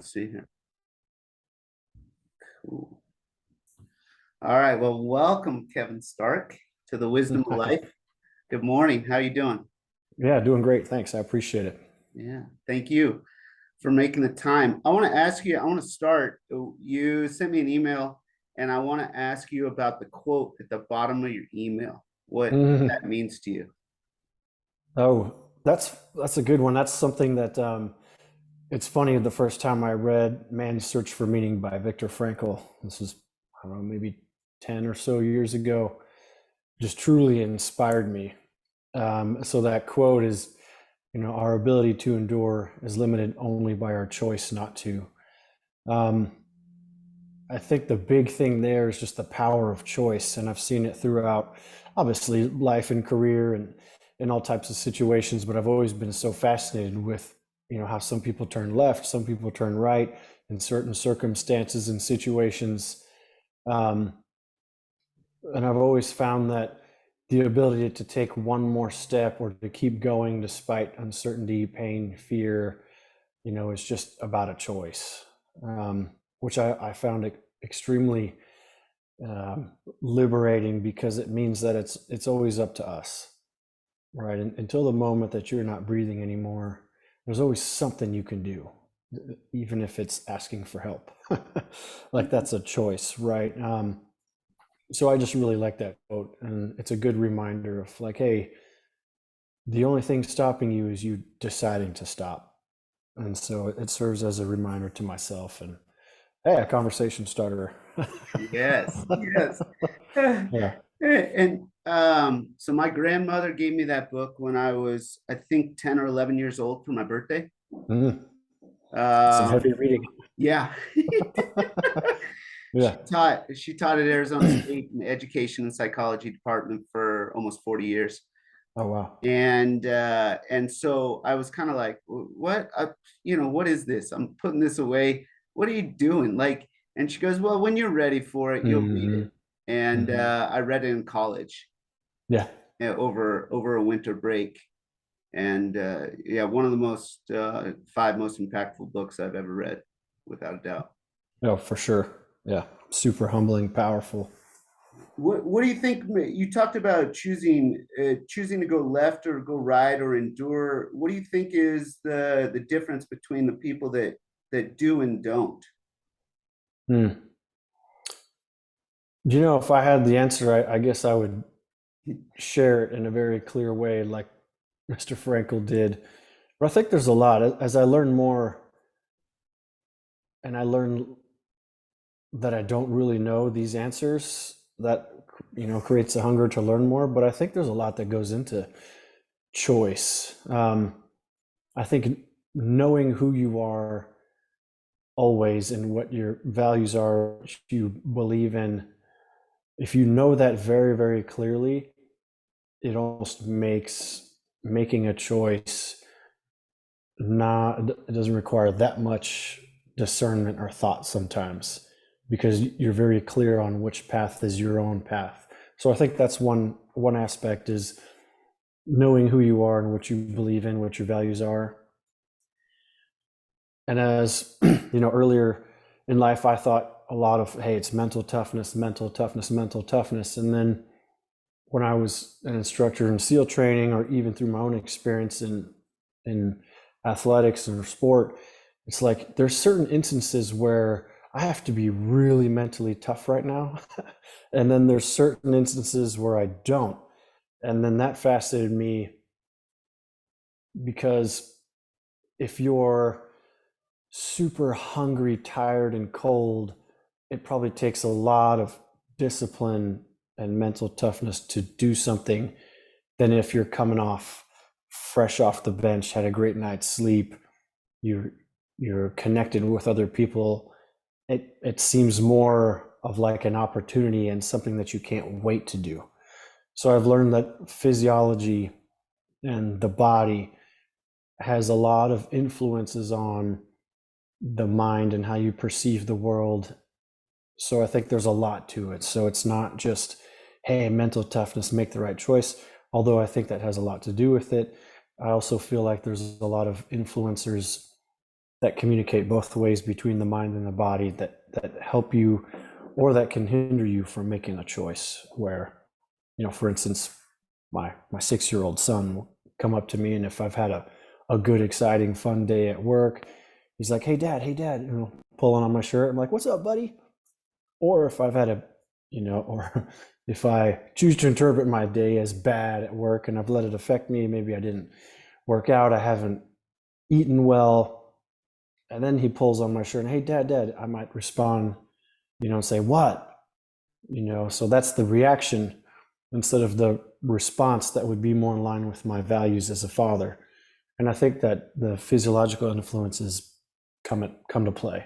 Let's see here. Cool. All right. Well, welcome, Kevin Stark, to the Wisdom of Life. Good morning. How you doing? Yeah, doing great. Thanks. I appreciate it. Yeah. Thank you for making the time. I want to ask you, I want to start. You sent me an email, and I want to ask you about the quote at the bottom of your email, what Mhm. that means to you. Oh, that's a good one. That's something that it's funny. The first time I read "Man's Search for Meaning" by Viktor Frankl, this is I don't know, maybe 10 or so years ago, just truly inspired me. So that quote is, our ability to endure is limited only by our choice not to. Um, I think the big thing there is just the power of choice, and I've seen it throughout, obviously, life and career and in all types of situations. But I've always been so fascinated with, how some people turn left, some people turn right in certain circumstances and situations, um, and I've always found that the ability to take one more step or to keep going despite uncertainty, pain, fear, is just about a choice, which I found it extremely liberating because it means that it's always up to us, right? Until the moment that you're not breathing anymore, there's always something you can do, even if it's asking for help. Like that's a choice, right? So I just really like that quote, and it's a good reminder of like, hey, the only thing stopping you is you deciding to stop, and so it serves as a reminder to myself and hey, a conversation starter. Yes, yes. Yeah. And so my grandmother gave me that book when I was, I think, 10 or 11 years old for my birthday. Mhm. Some Um, heavy reading. yeah. Yeah. She taught at Arizona State in the education and psychology department for almost 40 years. Oh, wow. And so I was kind of like, what, what is this? I'm putting this away. What are you doing? Like, and she goes, well, when you're ready for it, you'll read it. Hmm. And Hmm. I read it in college, Yeah. over a winter break. And yeah, one of the most five most impactful books I've ever read, without a doubt. No, for sure. Yeah. Super humbling, powerful. What do you think? You talked about choosing to go left or go right or endure. What do you think is the difference between the people that do and don't? Hmm. If I had the answer, I guess I would share it in a very clear way, like Mr. Frankel did. But I think there's a lot. As I learn more and I learn that I don't really know these answers, that creates a hunger to learn more. But I think there's a lot that goes into choice. I think knowing who you are always and what your values are, what you believe in, if you know that very, very clearly, it almost makes making a choice not, it doesn't require that much discernment or thought sometimes because you're very clear on which path is your own path. So I think that's one aspect is knowing who you are and what you believe in, what your values are. And as earlier in life, I thought a lot of, hey, it's mental toughness, mental toughness, mental toughness. And then when I was an instructor in SEAL training, or even through my own experience in athletics and sport, it's like there's certain instances where I have to be really mentally tough right now, and then there's certain instances where I don't. And then that fascinated me because if you're super hungry, tired, and cold, it probably takes a lot of discipline and mental toughness to do something than if you're coming off fresh off the bench, had a great night's sleep, you're you're connected with other people. It seems more of like an opportunity and something that you can't wait to do. So I've learned that physiology and the body has a lot of influences on the mind and how you perceive the world. So I think there's a lot to it. So it's not just, hey, mental toughness, make the right choice, although I think that has a lot to do with it. I also feel like there's a lot of influencers that communicate both ways between the mind and the body that help you or that can hinder you from making a choice where, for instance, my 6-year-old son will come up to me, and if I've had a good, exciting, fun day at work, he's like, hey dad, pulling on my shirt. I'm like, what's up, buddy? Or if I've had or if I choose to interpret my day as bad at work and I've let it affect me, maybe I didn't work out, I haven't eaten well, and then he pulls on my shirt and, hey, dad, I might respond, and say, what? So that's the reaction instead of the response that would be more in line with my values as a father. And I think that the physiological influences come to play.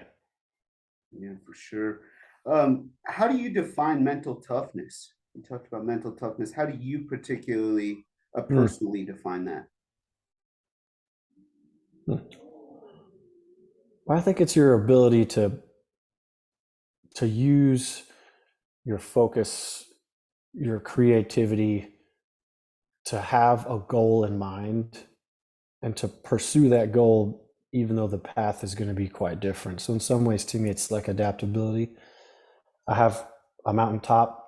Yeah, for sure. How do you define mental toughness? You talked about mental toughness. How do you particularly, Hmm. personally define that? Well, I think it's your ability to use your focus, your creativity, to have a goal in mind and to pursue that goal even though the path is going to be quite different. So in some ways, to me, it's like adaptability. I have a mountaintop,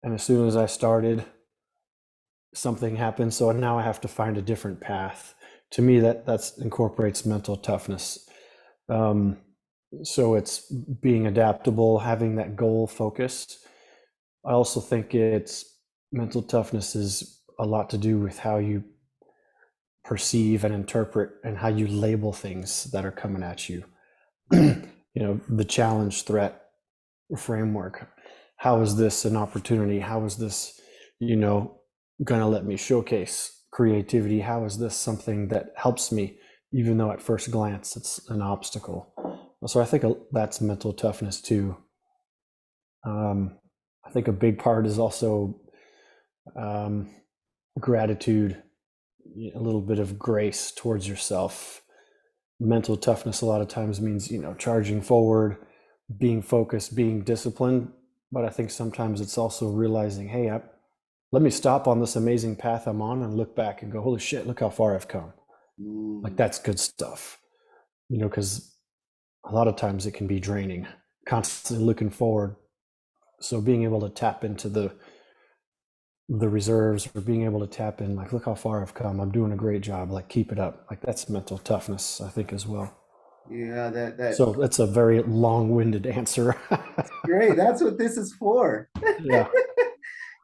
and as soon as I started, something happened, so now I have to find a different path. To me, that's incorporates mental toughness. um, so it's being adaptable, having that goal focused. I also think it's mental toughness is a lot to do with how you perceive and interpret and how you label things that are coming at you. The challenge threat framework. How is this an opportunity? How is this, going to let me showcase creativity? How is this something that helps me, even though at first glance it's an obstacle? So I think that's mental toughness too. I think a big part is also um, gratitude, a little bit of grace towards yourself. Mental toughness a lot of times means, charging forward, being focused, being disciplined. But I think sometimes it's also realizing, hey, let me stop on this amazing path I'm on and look back and go, holy shit, look how far I've come. Like, that's good stuff, because a lot of times it can be draining, constantly looking forward. So being able to tap into the reserves, or being able to tap in, like, look how far I've come, I'm doing a great job, like, keep it up. Like, that's mental toughness, I think, as well. Yeah, that So that's a very long-winded answer. great. That's what this is for. Yeah.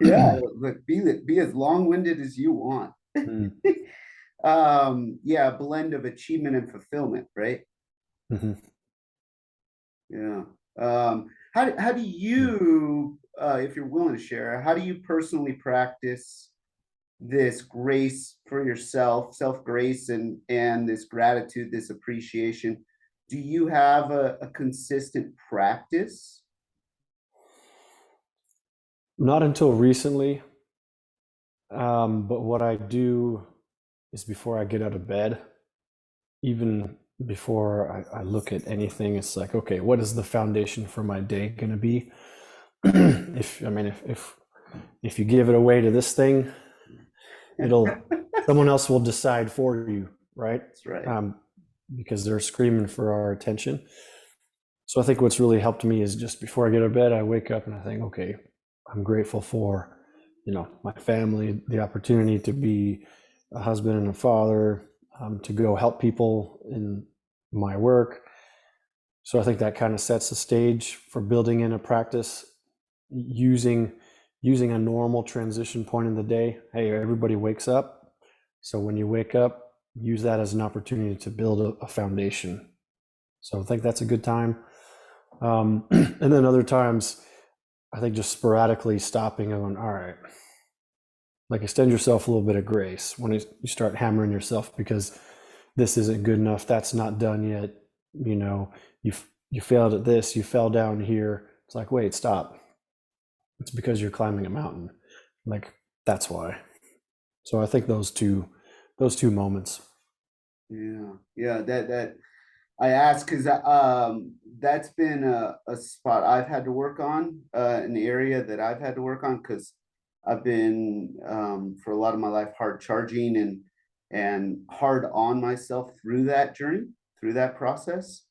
Yeah, look, be as long-winded as you want. Mm. Yeah, a blend of achievement and fulfillment, right? Mhm. Yeah. How do Mm. you, if you're willing to share, how do you personally practice this grace for yourself, self-grace, and this gratitude, this appreciation? Do you have a consistent practice? Not until recently, but what I do is before I get out of bed, even before I look at anything, it's like, okay, what is the foundation for my day going to be? If you give it away to this thing, someone else will decide for you, right? That's right. Um, because they're screaming for our attention. So I think what's really helped me is just before I get out of bed, I wake up and I think, okay, I'm grateful for, my family, the opportunity to be a husband and a father, to go help people in my work. So I think that kind of sets the stage for building in a practice using a normal transition point in the day. Hey, everybody wakes up. So when you wake up, use that as an opportunity to build a foundation. So I think that's a good time. And then other times, I think just sporadically stopping and going, all right, like, extend yourself a little bit of grace when you start hammering yourself because this isn't good enough, that's not done yet, you you failed at this, you fell down here. It's like, wait, stop. It's because you're climbing a mountain. Like, that's why. So I think those two moments. Yeah, yeah. That I asked because that's been a spot I've had to work on, an area that I've had to work on because I've been for a lot of my life hard charging and hard on myself through that journey, through that process.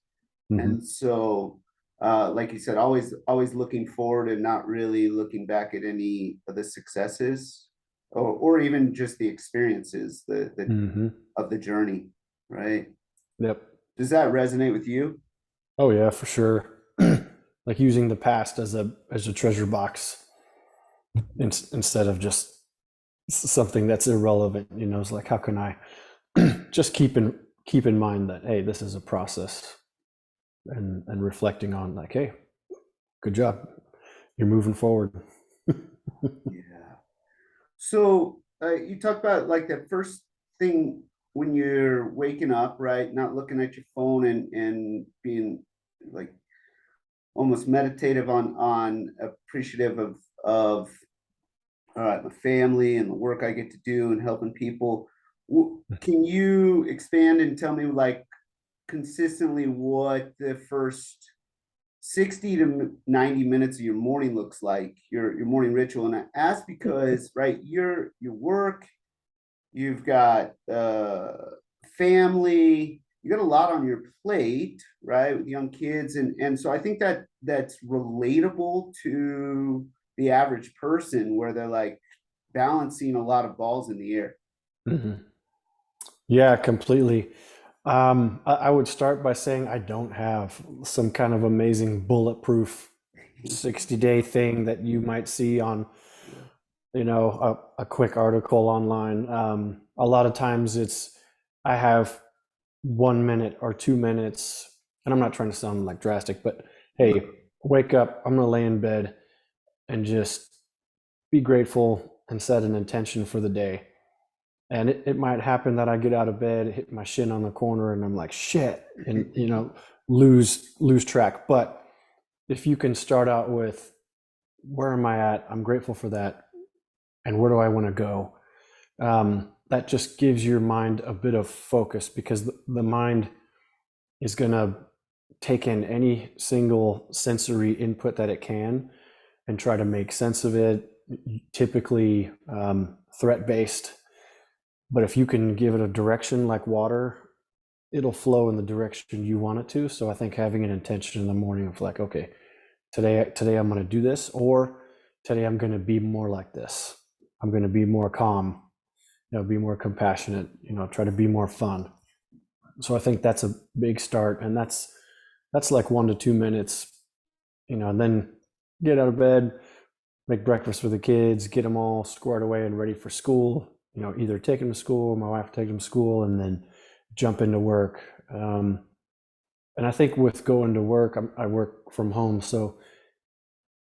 Hmm. And so, like you said, always looking forward and not really looking back at any of the successes or even just the experiences Hmm. of the journey, right? Yep. Does that resonate with you? Oh yeah, for sure. Like using the past as a treasure box instead of just something that's irrelevant. You know, it's like how can I just keep in mind that hey, this is a process, and reflecting on like hey, good job, you're moving forward. Yeah. So you talked about like that first thing when you're waking up, right? Not looking at your phone and being like almost meditative on appreciative of all right, my family and the work I get to do and helping people. Can you expand and tell me like consistently what the first 60 to 90 minutes of your morning looks like, your morning ritual? And I ask because, right, your work, you've got family, you got a lot on your plate, right, with young kids, and so I think that that's relatable to the average person where they're like balancing a lot of balls in the air. Mhm. Yeah, completely. I would start by saying I don't have some kind of amazing bulletproof 60-day thing that you might see on, you know, a quick article online. A lot of times it's, I have 1 minute or 2 minutes, and I'm not trying to sound like drastic, but hey, wake up, I'm gonna lay in bed and just be grateful and set an intention for the day. And it might happen that I get out of bed, hit my shin on the corner, and I'm like, shit, and you know, lose track. But if you can start out with where am I at? I'm grateful for that, and where do I want to go? That just gives your mind a bit of focus because the mind is going to take in any single sensory input that it can and try to make sense of it, typically threat based. But if you can give it a direction like water, it'll flow in the direction you want it to. So I think having an intention in the morning of like, okay, today I'm going to do this, or today I'm going to be more like this. I'm going to be more calm, you know, be more compassionate, you know, try to be more fun. So I think that's a big start, and that's like 1 to 2 minutes, you know, and then get out of bed, make breakfast for the kids, get them all squared away and ready for school. You know, either take them to school, or my wife take them to school, and then jump into work. And I think with going to work, I work from home, so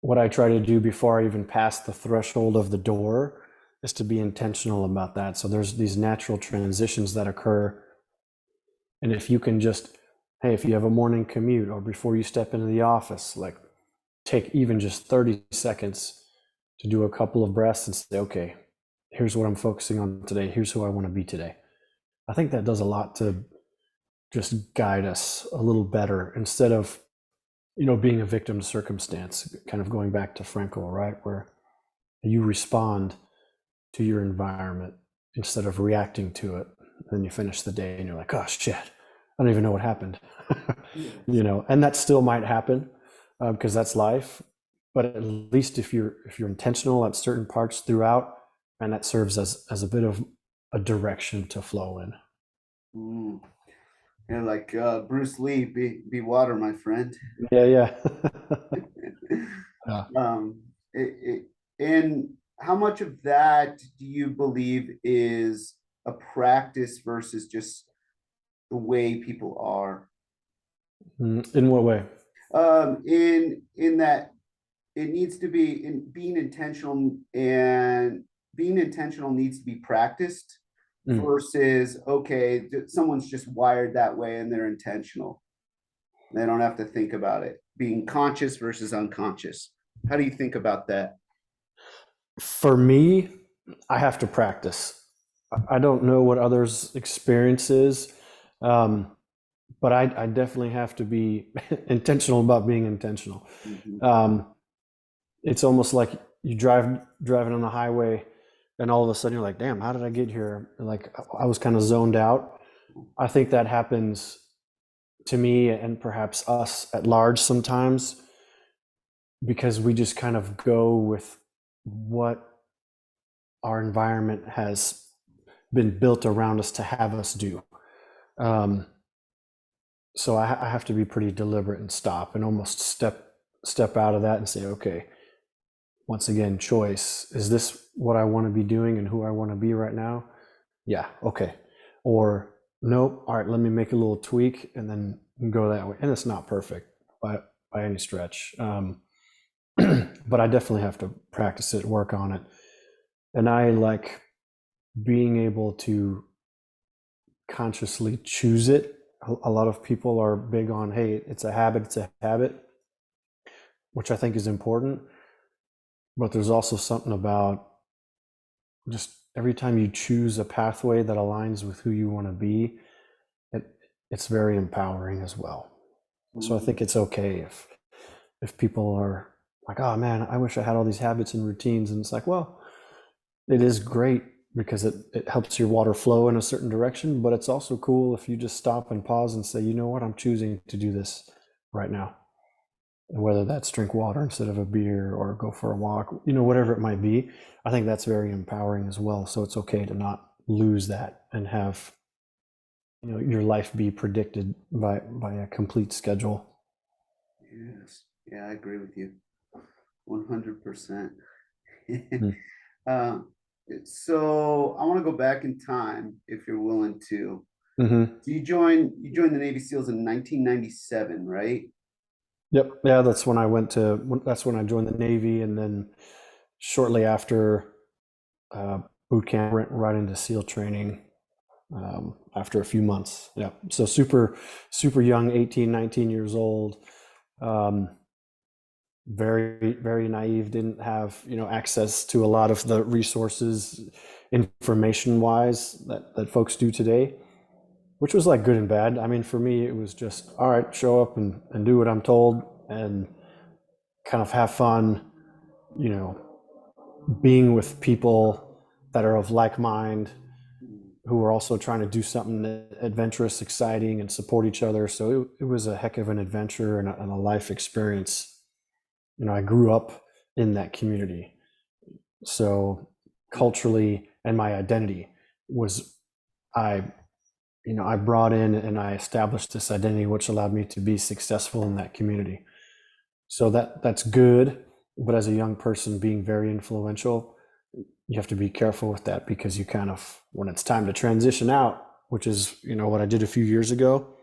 what I try to do before I even pass the threshold of the door is to be intentional about that. So there's these natural transitions that occur, and if you can just, hey, if you have a morning commute or before you step into the office, like take even just 30 seconds to do a couple of breaths and say, okay, here's what I'm focusing on today. Here's who I want to be today. I think that does a lot to just guide us a little better instead of, you know, being a victim to circumstance, kind of going back to Frankl, right? Where you respond to your environment instead of reacting to it. Then you finish the day and you're like, oh shit, I don't even know what happened. You know, and that still might happen because that's life. But at least if you're intentional at certain parts throughout, and that serves as a bit of a direction to flow in. Mm. Yeah, like Bruce Lee, be water, my friend. Yeah, yeah. Yeah. Um, and how much of that do you believe is a practice versus just the way people are? In what way? In that it needs to be in being intentional, and being intentional needs to be practiced Mm. versus okay, someone's just wired that way and they're intentional. They don't have to think about it. Being conscious versus unconscious. How do you think about that? For me, I have to practice. I don't know what others' experience is, um, but I definitely have to be intentional about being intentional. Mhm. Um, it's almost like you driving on the highway, and all of a sudden you're like, "Damn, how did I get here?" Like I was kind of zoned out. I think that happens to me and perhaps us at large sometimes, because we just kind of go with what our environment has been built around us to have us do. Um, so I have to be pretty deliberate and stop and almost step out of that and say, okay, once again, choice. Is this what I want to be doing and who I want to be right now? Yeah, okay. Or nope, all right, let me make a little tweak and then go that way. And it's not perfect by any stretch. But I definitely have to practice it, work on it. And I like being able to consciously choose it. A lot of people are big on, hey, it's a habit, which I think is important. But there's also something about just every time you choose a pathway that aligns with who you want to be, it, it's very empowering as well. So I think it's okay if people are like, oh man, I wish I had all these habits and routines. And it's like, well, it is great because it helps your water flow in a certain direction, but it's also cool if you just stop and pause and say, you know what, I'm choosing to do this right now. And whether that's drink water instead of a beer or go for a walk, whatever it might be, I think that's very empowering as well. So it's okay to not lose that and have, your life be predicted by a complete schedule. Yes. Yeah, I agree with you 100%. Mm. Uh, so I want to go back in time if you're willing to. Mm-hmm. So you joined the Navy SEALs in 1997, right? Yep. Yeah, that's when I joined the Navy, and then shortly after, uh, boot camp, went right into SEAL training, after a few months. Yeah. So super, super young, 18, 19 years old. Um, very, very naive, didn't have, access to a lot of the resources information wise that folks do today, which was like good and bad. I mean, for me, it was just, all right, show up and do what I'm told and kind of have fun, you know, being with people that are of like mind, who are also trying to do something adventurous, exciting, and support each other. So it was a heck of an adventure and a life experience. I grew up in that community. So culturally and my identity was, I, I brought in and I established this identity, which allowed me to be successful in that community. So that's good. But as a young person being very influential, you have to be careful with that because you kind of, when it's time to transition out, which is, what I did a few years ago,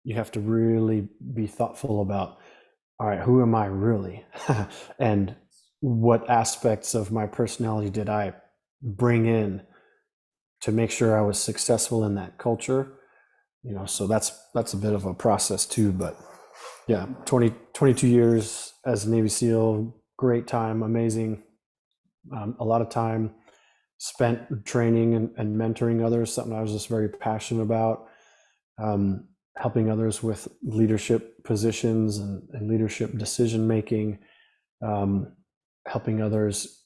you have to really be thoughtful about, all right, who am I really? And what aspects of my personality did I bring in to make sure I was successful in that culture? So that's a bit of a process too. But yeah, 22 years as a Navy SEAL, great time, amazing. A lot of time spent training and mentoring others, something I was just very passionate about. Helping others with leadership positions and leadership decision making, helping others,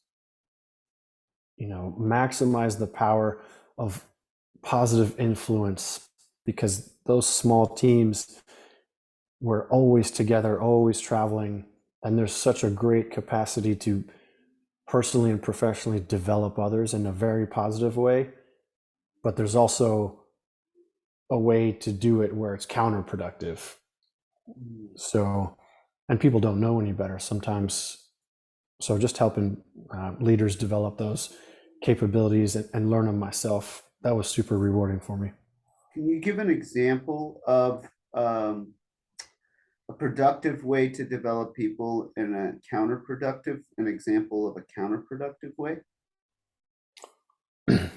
maximize the power of positive influence, because those small teams were always together, always traveling, and there's such a great capacity to personally and professionally develop others in a very positive way. But there's also a way to do it where it's counterproductive. So, and people don't know any better sometimes. So just helping leaders develop those capabilities and learn them myself, that was super rewarding for me. Can you give an example of a productive way to develop people and an example of a counterproductive way?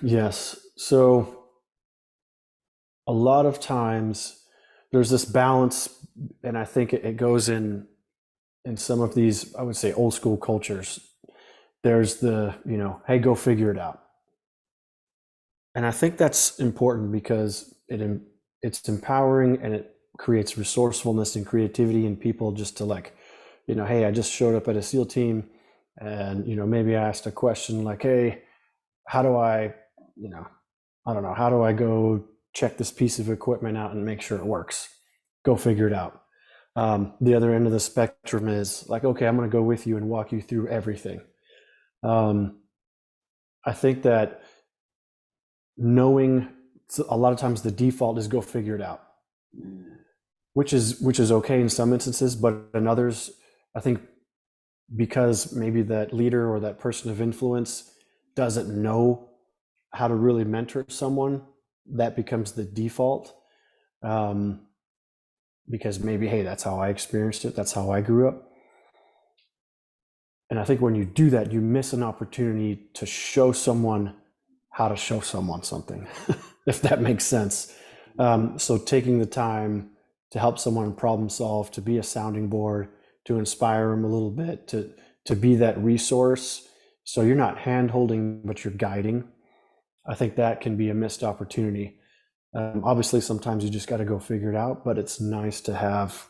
Yes. So a lot of times there's this balance, and I think it goes in some of these, I would say, old school cultures. There's the, hey, go figure it out. And I think that's important because it's empowering and it creates resourcefulness and creativity in people, just to like, hey, I just showed up at a SEAL team and, maybe I asked a question like, hey, how do I, you know, I don't know, how do I go check this piece of equipment out and make sure it works? go figure it out. The other end of the spectrum is like, okay, I'm going to go with you and walk you through everything. I think that knowing, a lot of times the default is go figure it out, which is okay in some instances, but in others, I think because maybe that leader or that person of influence doesn't know how to really mentor someone, that becomes the default. Because maybe, hey, that's how I experienced it, that's how I grew up. And I think when you do that, you miss an opportunity to show someone how to show someone something, if that makes sense. So taking the time to help someone problem solve, to be a sounding board, to inspire them a little bit, to be that resource. So you're not hand holding, but you're guiding. I think that can be a missed opportunity. Obviously, sometimes you just got to go figure it out, but it's nice to have,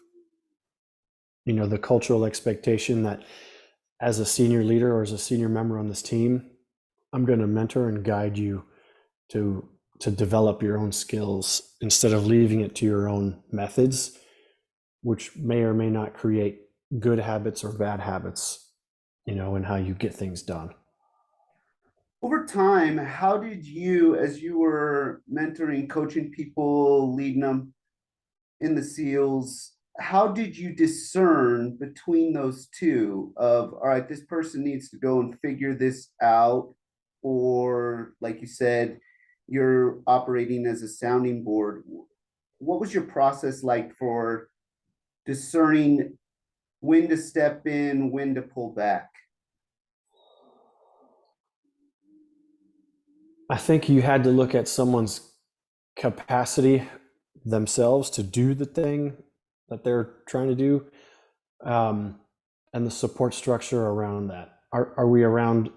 the cultural expectation that as a senior leader or as a senior member on this team, I'm going to mentor and guide you to develop your own skills instead of leaving it to your own methods, which may or may not create good habits or bad habits, in how you get things done. Over time, how did you, as you were mentoring, coaching people, leading them in the SEALs, how did you discern between those two of, all right, this person needs to go and figure this out, or like you said, you're operating as a sounding board? What was your process like for discerning when to step in, when to pull back? I think you had to look at someone's capacity themselves to do the thing that they're trying to do, and the support structure around that. Are we around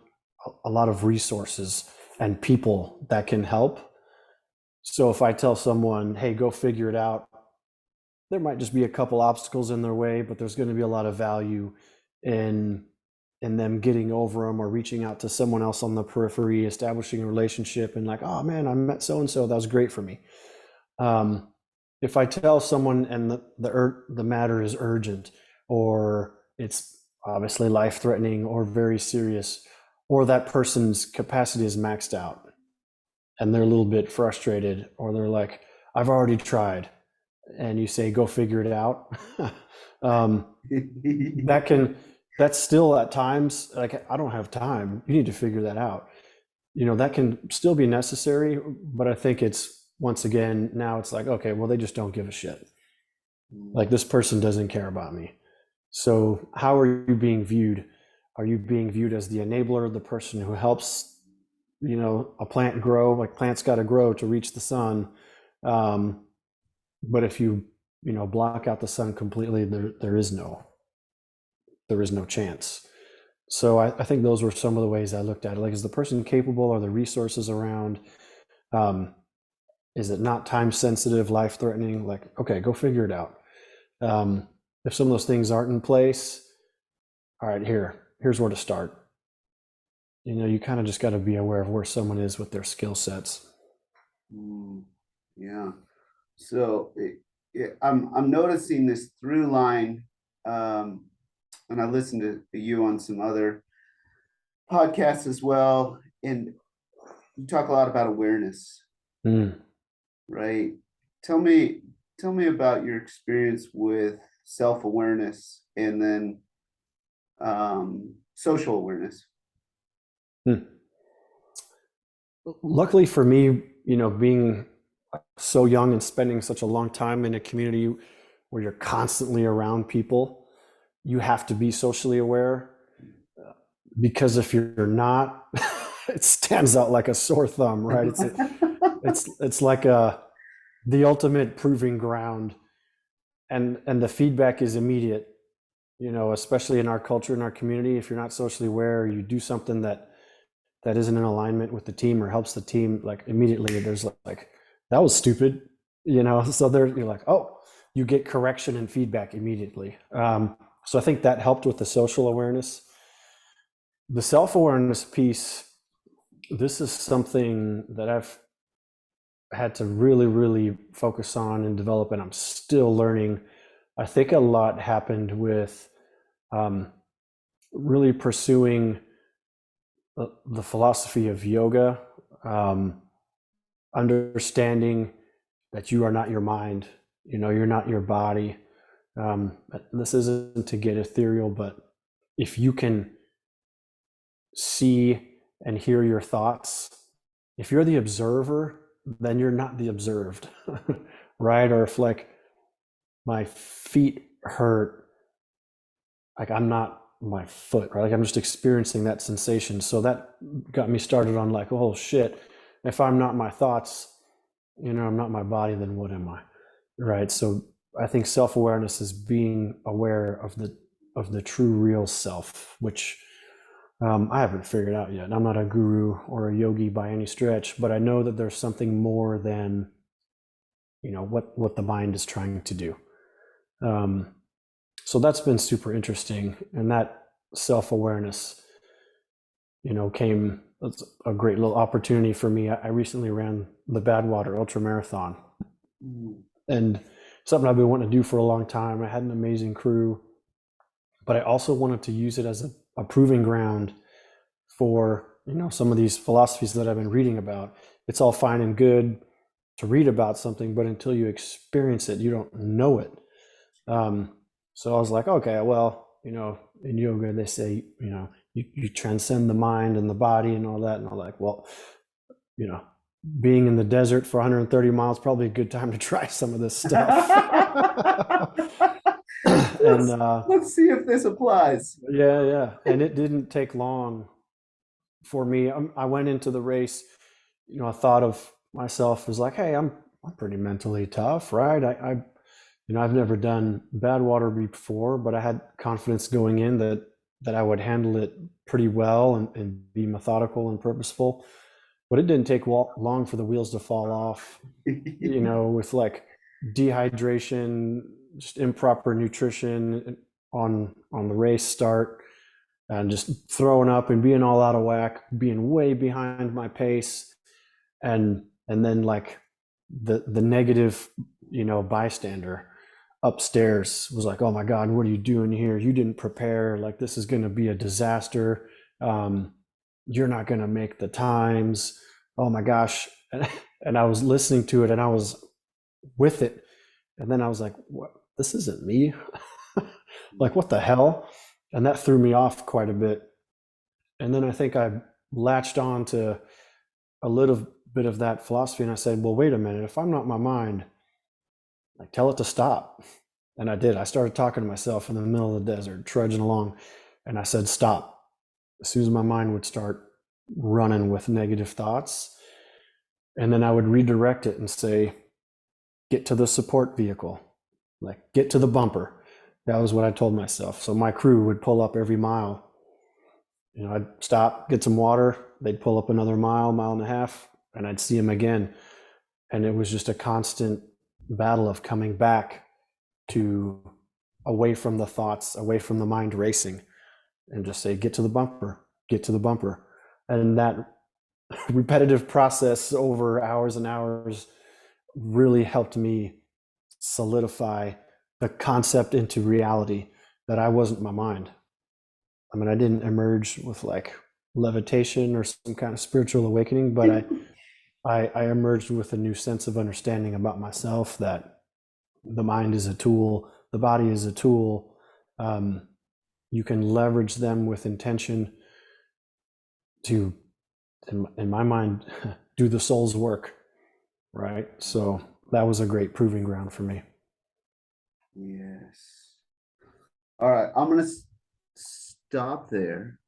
a lot of resources and people that can help? So if I tell someone, hey, go figure it out, there might just be a couple obstacles in their way, but there's going to be a lot of value in them getting over them or reaching out to someone else on the periphery, establishing a relationship, and like, oh man, I met so and so, that was great for me. If I tell someone and the matter is urgent, or it's obviously life-threatening or very serious, or that person's capacity is maxed out and they're a little bit frustrated, or they're like, I've already tried, and you say, go figure it out. That's still at times like, I don't have time, you need to figure that out. That can still be necessary, but I think it's, once again, now it's like, okay, well, they just don't give a shit. Like, this person doesn't care about me. So how are you being viewed? Are you being viewed as the enabler, the person who helps, a plant grow? Like, plants got to grow to reach the sun. But if you, block out the sun completely, there is no chance. So I think those were some of the ways I looked at it. Like, is the person capable? Are the resources around? Is it not time sensitive, life threatening? Like, okay, go figure it out. If some of those things aren't in place, all right, here's where to start. You kind of just got to be aware of where someone is with their skill sets. Yeah. So I'm noticing this through line, and I listened to you on some other podcasts as well, and you talk a lot about awareness, right? Tell me about your experience with self-awareness and then social awareness. Luckily for me, being so young and spending such a long time in a community where you're constantly around people, you have to be socially aware, because if you're not, it stands out like a sore thumb, right? It's like the ultimate proving ground, and the feedback is immediate. Especially in our culture, in our community, if you're not socially aware, you do something that isn't in alignment with the team or helps the team, like, immediately there's like, that was stupid, so you're like, oh, you get correction and feedback immediately. So I think that helped with the social awareness. The self-awareness piece, this is something that I've had to really, really focus on and develop, and I'm still learning. I think a lot happened with um, really pursuing the philosophy of yoga, um, understanding that you are not your mind, you're not your body. This isn't to get ethereal, but if you can see and hear your thoughts, if you're the observer, then you're not the observed, right? Or if like my feet hurt, like I'm not my foot, right? Like I'm just experiencing that sensation. So that got me started on like, oh shit, if I'm not my thoughts, I'm not my body, then what am I? Right. So I think self-awareness is being aware of the true real self, which I haven't figured out yet. I'm not a guru or a yogi by any stretch, but I know that there's something more than what the mind is trying to do. Um, so that's been super interesting, and that self-awareness, came as a great little opportunity for me. I recently ran the Badwater Ultra Marathon, Mm. and something I've been wanting to do for a long time. I had an amazing crew, but I also wanted to use it as a proving ground for some of these philosophies that I've been reading about. It's all fine and good to read about something, but until you experience it, you don't know it. So I was like, okay, well, in yoga they say, you transcend the mind and the body and all that, and I'm like, well, you know, being in the desert for 130 miles probably a good time to try some of this stuff. and let's let's see if this applies. yeah, yeah, and it didn't take long for me. I went into the race, I thought of myself as like, hey, I'm pretty mentally tough, right? I've never done bad water before, but I had confidence going in that I would handle it pretty well and be methodical and purposeful. But it didn't take long for the wheels to fall off, with like dehydration, just improper nutrition on the race start, and just throwing up and being all out of whack, being way behind my pace, and then like the negative, bystander upstairs was like, "Oh my God, what are you doing here? You didn't prepare. Like this is going to be a disaster. Um, you're not going to make the times. Oh my gosh!" And I was listening to it, and I was with it, and then I was like, "What? This isn't me. Like what the hell?" And that threw me off quite a bit. And then I think I latched on to a little bit of that philosophy, and I said, "Well, wait a minute. If I'm not my mind, like tell it to stop." And I did. I started talking to myself in the middle of the desert, trudging along, and I said, "Stop." As soon as my mind would start running with negative thoughts, and then I would redirect it and say, "Get to the support vehicle, like get to the bumper." That was what I told myself. So my crew would pull up every mile. I'd stop, get some water. They'd pull up another mile and a half, and I'd see them again. And it was just a constant battle of coming back to away from the thoughts, away from the mind racing, and just say, "Get to the bumper, get to the bumper." And that repetitive process over hours and hours really helped me solidify the concept into reality that I wasn't my mind. I mean, I didn't emerge with like levitation or some kind of spiritual awakening, but I emerged with a new sense of understanding about myself, that the mind is a tool, the body is a tool. Um, you can leverage them with intention to, in my mind, do the soul's work, right? So that was a great proving ground for me. Yes. All right, I'm gonna stop there.